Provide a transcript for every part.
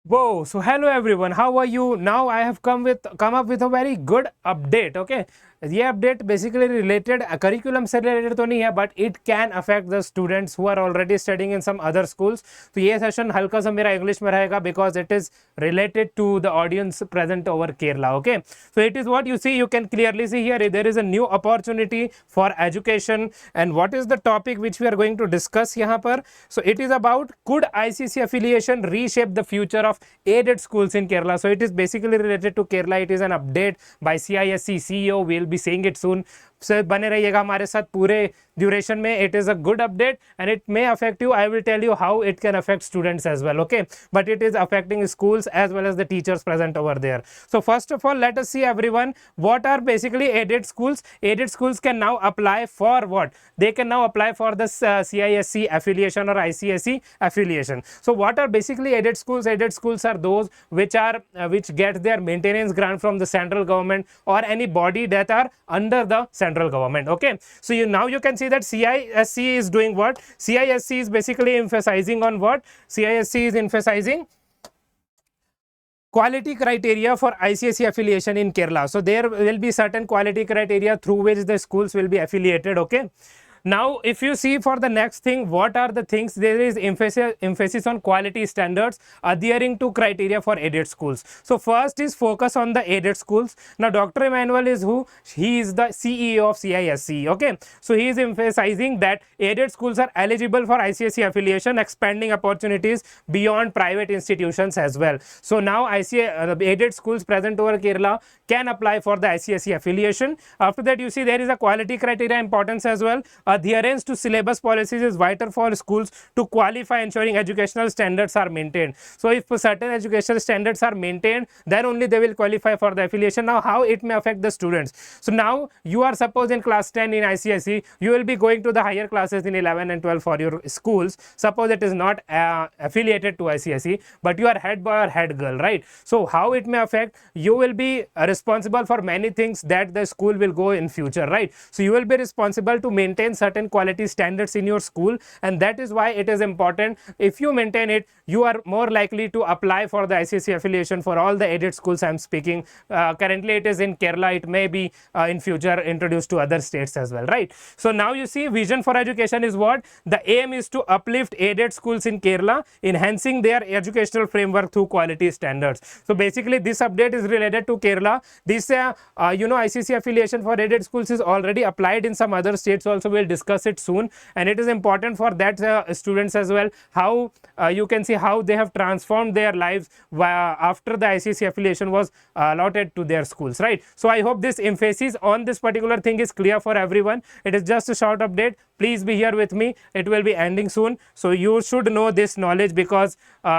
Whoa, so hello everyone, how are you? Now I have come up with a very good update. Okay, ये update basically related curriculum से related तो नहीं है, but it can affect the students who are already studying in some other schools. तो ये session हल्का सा मेरा इंग्लिश में रहेगा because it is related to the audience present over Kerala. Okay, so it is what you see, you can clearly see here there is a new opportunity for education. And what is the topic which we are going to discuss yahan par? So it is about, could ICSE affiliation reshape the future of aided schools in Kerala? So it is basically related to Kerala. It is an update by CISCE CEO. We'll be seeing it soon. So बने रहिएगा हमारे साथ पूरे duration में. It is a good update and it may affect you. I will tell you how it can affect students as well. Okay, but it is affecting schools as well as the teachers present over there. So first of all, let us see everyone what are basically aided schools. Aided schools can now apply for what? They can now apply for the CISCE affiliation or ICSE affiliation. So what are basically aided schools? Aided schools are those which get their maintenance grant from the central government or any body that are under the central government. Okay, so now you can see that CISCE is doing what? CISCE is basically emphasizing on what? CISCE is emphasizing quality criteria for ICSE affiliation in Kerala. So there will be certain quality criteria through which the schools will be affiliated. Okay, now if you see for the next thing, what are the things? There is emphasis on quality standards adhering to criteria for aided schools. So first is focus on the aided schools. Now Dr. Emmanuel is who? He is the CEO of CISCE. Okay, so he is emphasizing that aided schools are eligible for ICSE affiliation, expanding opportunities beyond private institutions as well. So now aided schools present over Kerala can apply for the ICSE affiliation. After that, you see there is a quality criteria importance as well. Adherence to syllabus policies is vital for schools to qualify, ensuring educational standards are maintained. So if certain educational standards are maintained, then only they will qualify for the affiliation. Now how it may affect the students? So now you are suppose in class 10 in ICSE, you will be going to the higher classes in 11 and 12 for your schools. Suppose it is not affiliated to ICSE, but you are head boy or head girl, right? So how it may affect? You will be responsible for many things that the school will go in future, right? So you will be responsible to maintain certain quality standards in your school, and that is why it is important. If you maintain it, you are more likely to apply for the ICSE affiliation for all the aided schools I am speaking. Currently it is in Kerala, it may be in future introduced to other states as well, right? So now you see vision for education is what? The aim is to uplift aided schools in Kerala, enhancing their educational framework through quality standards. So basically this update is related to Kerala. This ICSE affiliation for aided schools is already applied in some other states also. We'll discuss it soon, and it is important for that students as well, how you can see how they have transformed their lives after the ICSE affiliation was allotted to their schools, right? So I hope this emphasis on this particular thing is clear for everyone. It is just a short update. Please be here with me. It will be ending soon, so you should know this knowledge because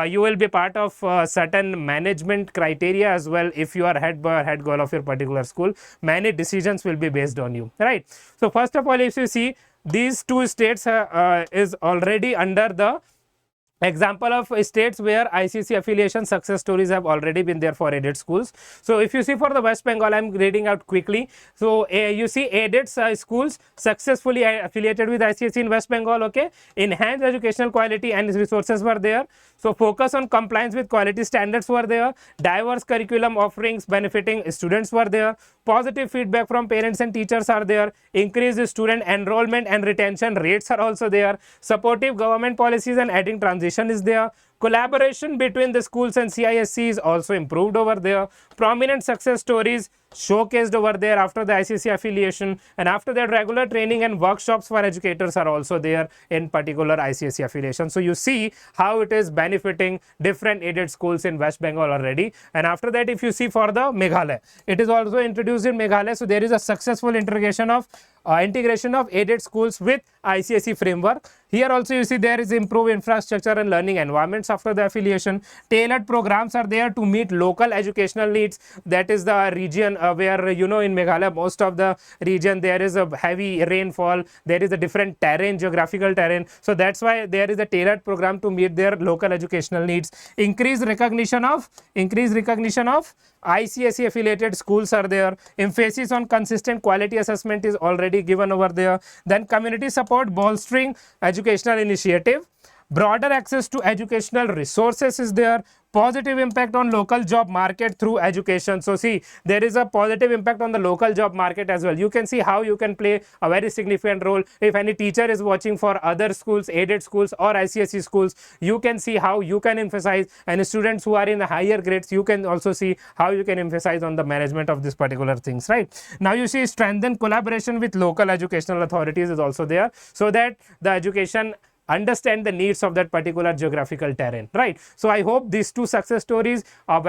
you will be part of certain management criteria as well. If you are head boy or head girl of your particular school, many decisions will be based on you, right? So first of all, if you see, these two states is already under the example of states where ICSE affiliation success stories have already been there for aided schools. So if you see for the West Bengal, I am reading out quickly. So you see aided schools successfully affiliated with ICSE in West Bengal. Okay, enhanced educational quality and resources were there. So focus on compliance with quality standards were there. Diverse curriculum offerings benefiting students were there. Positive feedback from parents and teachers are there. Increased student enrollment and retention rates are also there. Supportive government policies and adding transition is there. Collaboration between the schools and CISCE is also improved over there. Prominent success stories showcased over there after the ICSE affiliation, and after that regular training and workshops for educators are also there in particular ICSE affiliation. So you see how it is benefiting different aided schools in West Bengal already. And after that, if you see for the Meghalaya, it is also introduced in Meghalaya. So there is a successful integration of aided schools with ICSE framework. Here also you see there is improved infrastructure and learning environments after the affiliation. Tailored programs are there to meet local educational needs. That is the region where in Meghalaya, most of the region there is a heavy rainfall. There is a different terrain, geographical terrain. So that's why there is a tailored program to meet their local educational needs. Increased recognition of ICSE affiliated schools are there. Emphasis on consistent quality assessment is already given over there. Then community support bolstering educational initiative. Broader access to educational resources is there. Positive impact on local job market through education. So see, there is a positive impact on the local job market as well. You can see how you can play a very significant role. If any teacher is watching for other schools, aided schools or ICSE schools, you can see how you can emphasize, and students who are in the higher grades, you can also see how you can emphasize on the management of these particular things, right? Now you see strengthen collaboration with local educational authorities is also there, so that the education understand the needs of that particular geographical terrain, right? So I hope these two success stories are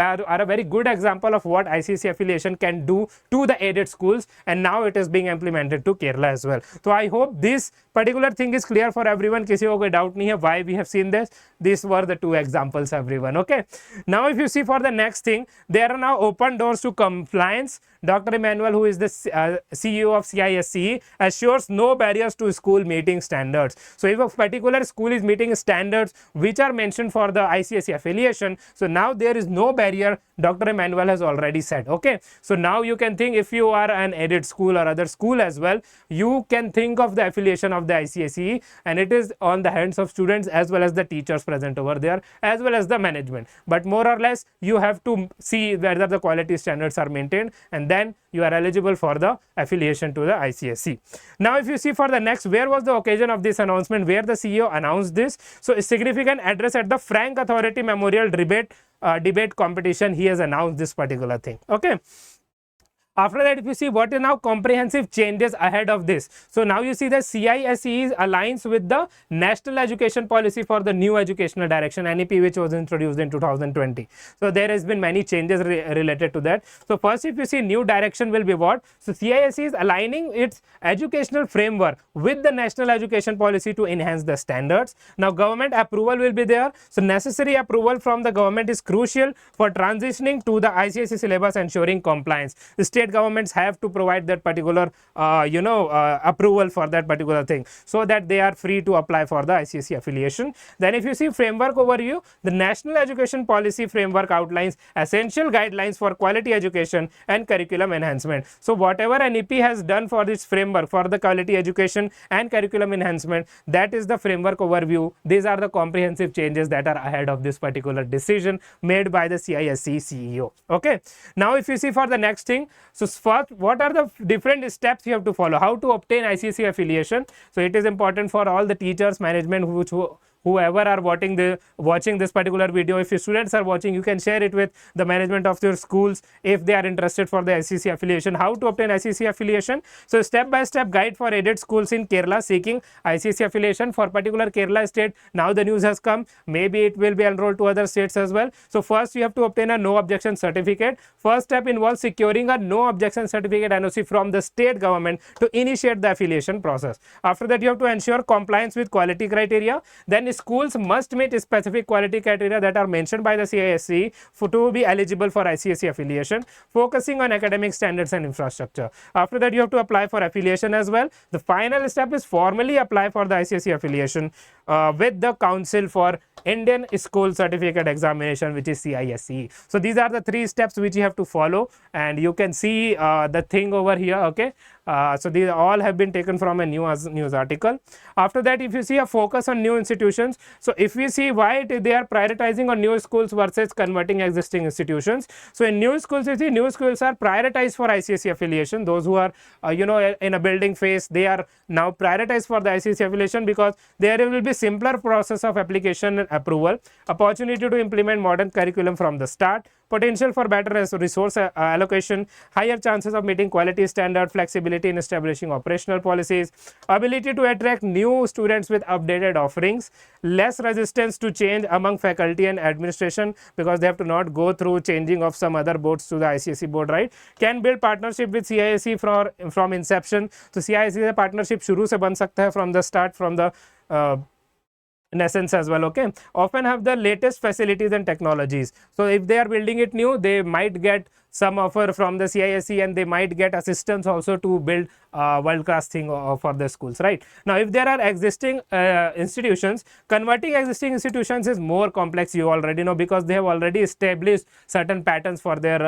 a very good example of what ICSE affiliation can do to the aided schools, and now it is being implemented to Kerala as well. So I hope this particular thing is clear for everyone. किसी को कोई doubt नहीं है why we have seen this. These were the two examples, everyone. Okay. Now if you see for the next thing, there are now open doors to compliance. Dr. Emmanuel, who is the CEO of CISCE, assures no barriers to school meeting standards. So if a particular school is meeting standards which are mentioned for the ICSE affiliation, so now there is no barrier, Dr. Emmanuel has already said. Okay, so now you can think, if you are an aided school or other school as well, you can think of the affiliation of the ICSE, and it is on the hands of students as well as the teachers present over there, as well as the management. But more or less you have to see whether the quality standards are maintained, and then you are eligible for the affiliation to the ICSE. Now if you see for the next, where was the occasion of this announcement, where the CEO announced this? So a significant address at the Frank Authority Memorial debate competition, he has announced this particular thing. Okay. After that, if you see what is now comprehensive changes ahead of this. So now you see the CISCE aligns with the National Education Policy for the New Educational Direction (NEP), which was introduced in 2020. So there has been many changes related to that. So first, if you see, new direction will be what? So CISCE is aligning its educational framework with the National Education Policy to enhance the standards. Now government approval will be there. So necessary approval from the government is crucial for transitioning to the ICSE syllabus, ensuring compliance. The state governments have to provide that particular approval for that particular thing, so that they are free to apply for the ICSE affiliation. Then if you see framework overview, the National Education Policy framework outlines essential guidelines for quality education and curriculum enhancement. So whatever NEP has done for this framework for the quality education and curriculum enhancement, that is the framework overview. These are the comprehensive changes that are ahead of this particular decision made by the CISCE CEO. Okay, now if you see for the next thing, so first, what are the different steps you have to follow? How to obtain ICSE affiliation? So it is important for all the teachers, management, whoever are watching this particular video. If your students are watching, you can share it with the management of your schools if they are interested for the ICSE affiliation. How to obtain ICSE affiliation? So step-by-step guide for aided schools in Kerala seeking ICSE affiliation for particular Kerala state. Now the news has come, maybe it will be enrolled to other states as well. So first you have to obtain a no objection certificate. First step involves securing a no objection certificate NOC from the state government to initiate the affiliation process. After that, you have to ensure compliance with quality criteria. Then schools must meet specific quality criteria that are mentioned by the CISCE to be eligible for ICSE affiliation, focusing on academic standards and infrastructure. After that, you have to apply for affiliation as well. The final step is formally apply for the ICSE affiliation with the Council for Indian School Certificate Examination, which is CISCE. So these are the three steps which you have to follow, and you can see the thing over here. Okay, so these all have been taken from a news article. After that, if you see a focus on new institutions, so if we see why they are prioritizing on new schools versus converting existing institutions. So in new schools, you see new schools are prioritized for ICSE affiliation. Those who are in a building phase, they are now prioritized for the ICSE affiliation because there will be simpler process of application and approval, opportunity to implement modern curriculum from the start, potential for better resource allocation, higher chances of meeting quality standard, flexibility in establishing operational policies, ability to attract new students with updated offerings, less resistance to change among faculty and administration because they have to not go through changing of some other boards to the ICSE board, right? Can build partnership with CISCE from inception. So CISCE partnership shuru se ban sakta hai from the start, from the in essence as well. Okay, often have the latest facilities and technologies. So if they are building it new, they might get some offer from the CISE, and they might get assistance also to build world class thing for the schools, right? Now if there are existing institutions, converting existing institutions is more complex, you already know, because they have already established certain patterns for their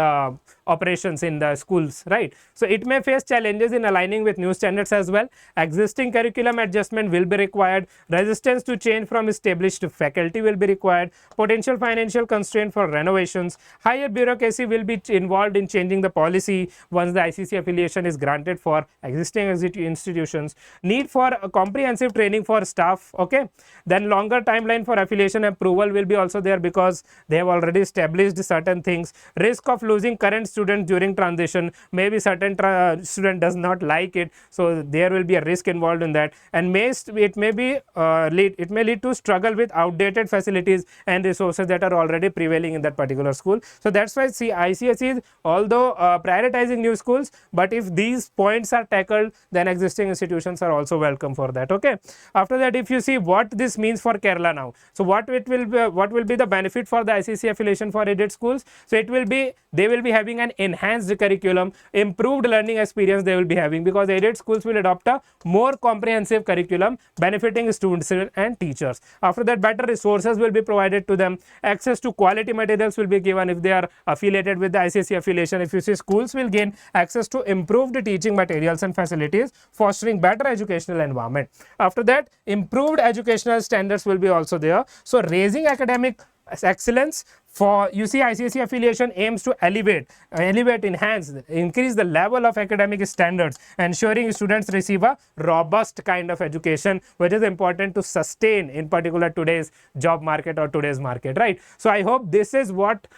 operations in the schools, right? So it may face challenges in aligning with new standards as well. Existing curriculum adjustment will be required. Resistance to change from established faculty will be required. Potential financial constraint for renovations. Higher bureaucracy will be involved in changing the policy once the ICSE affiliation is granted for existing institutions. Need for comprehensive training for staff, okay? Then longer timeline for affiliation approval will be also there, because they have already established certain things. Risk of losing current students during transition. Maybe certain student does not like it, so there will be a risk involved in that, and it may lead to struggle with outdated facilities and resources that are already prevailing in that particular school. So that's why ICSE is, although prioritizing new schools, but if these points are tackled, then existing institutions are also welcome for that, okay? After that, if you see what this means for Kerala now, so what will be the benefit for the ICSE affiliation for aided schools? So it will be, they will be having an enhanced curriculum, improved learning experience they will be having, because aided schools will adopt a more comprehensive curriculum benefiting students and teachers. After that, better resources will be provided to them. Access to quality materials will be given if they are affiliated with the ICSE affiliation. If you see, schools will gain access to improved teaching materials and facilities, fostering better educational environment. After that, improved educational standards will be also there. So raising academic excellence. For, you see, ICSE affiliation aims to elevate, enhance, increase the level of academic standards, ensuring students receive a robust kind of education, which is important to sustain in particular today's job market or today's market, right? So I hope this is what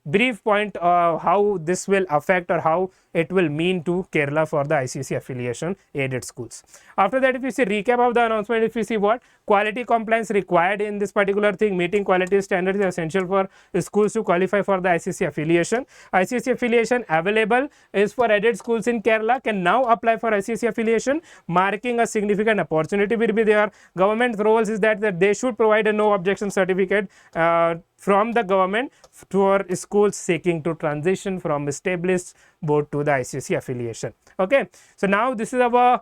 brief point how this will affect or how it will mean to Kerala for the ICSE affiliation aided schools. After that, if you see recap of the announcement, if you see what quality compliance required in this particular thing, meeting quality standards is essential for schools to qualify for the ICSE affiliation. ICSE affiliation available is for aided schools in Kerala can now apply for ICSE affiliation, marking a significant opportunity will be there. Government roles is that they should provide a no objection certificate from the government for schools seeking to transition from established board to the ICSE affiliation. Okay, so now this is our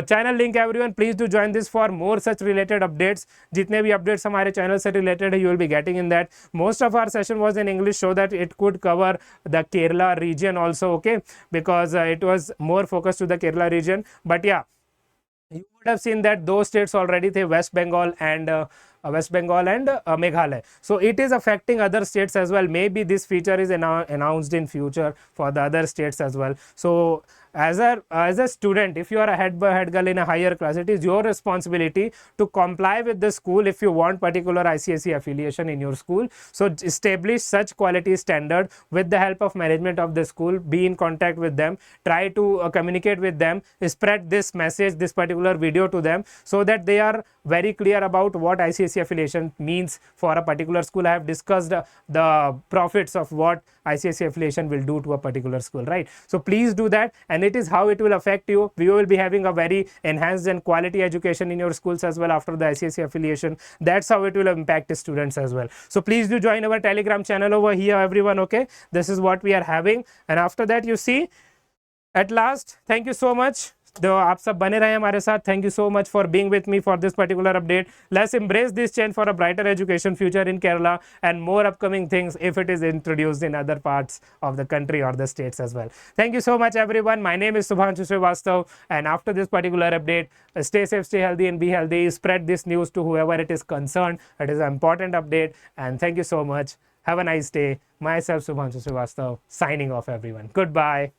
channel link, everyone. Please do join this for more such related updates. जितने भी updates हमारे channel से related है, you will be getting in that. Most of our session was in English, so that it could cover the Kerala region also, okay, because it was more focused to the Kerala region. But yeah, you would have seen that those states already, the West Bengal and Meghalaya. So it is affecting other states as well. Maybe this feature is announced in future for the other states as well. So as a student, if you are a head girl in a higher class, it is your responsibility to comply with the school if you want particular ICSE affiliation in your school. So establish such quality standard with the help of management of the school. Be in contact with them, try to communicate with them, spread this message, this particular video to them, so that they are very clear about what ICSE affiliation means for a particular school. I have discussed the profits of what ICSE affiliation will do to a particular school, right? So please do that, and it is how it will affect you. You will be having a very enhanced and quality education in your schools as well after the ICSE affiliation. That's how it will impact students as well. So please do join our Telegram channel over here, everyone. Okay, this is what we are having, and after that, you see, at last, thank you so much. तो आप सब बने रहे हमारे साथ. Thank you so much for being with me for this particular update. Let's embrace this change for a brighter education future in Kerala, and more upcoming things if it is introduced in other parts of the country or the states as well. Thank you so much, everyone. My name is Shubhanshu Sir, and after this particular update, stay safe, stay healthy, and be healthy. Spread this news to whoever it is concerned. It is an important update, and thank you so much. Have a nice day. Myself, Shubhanshu Sir, signing off, everyone. Goodbye.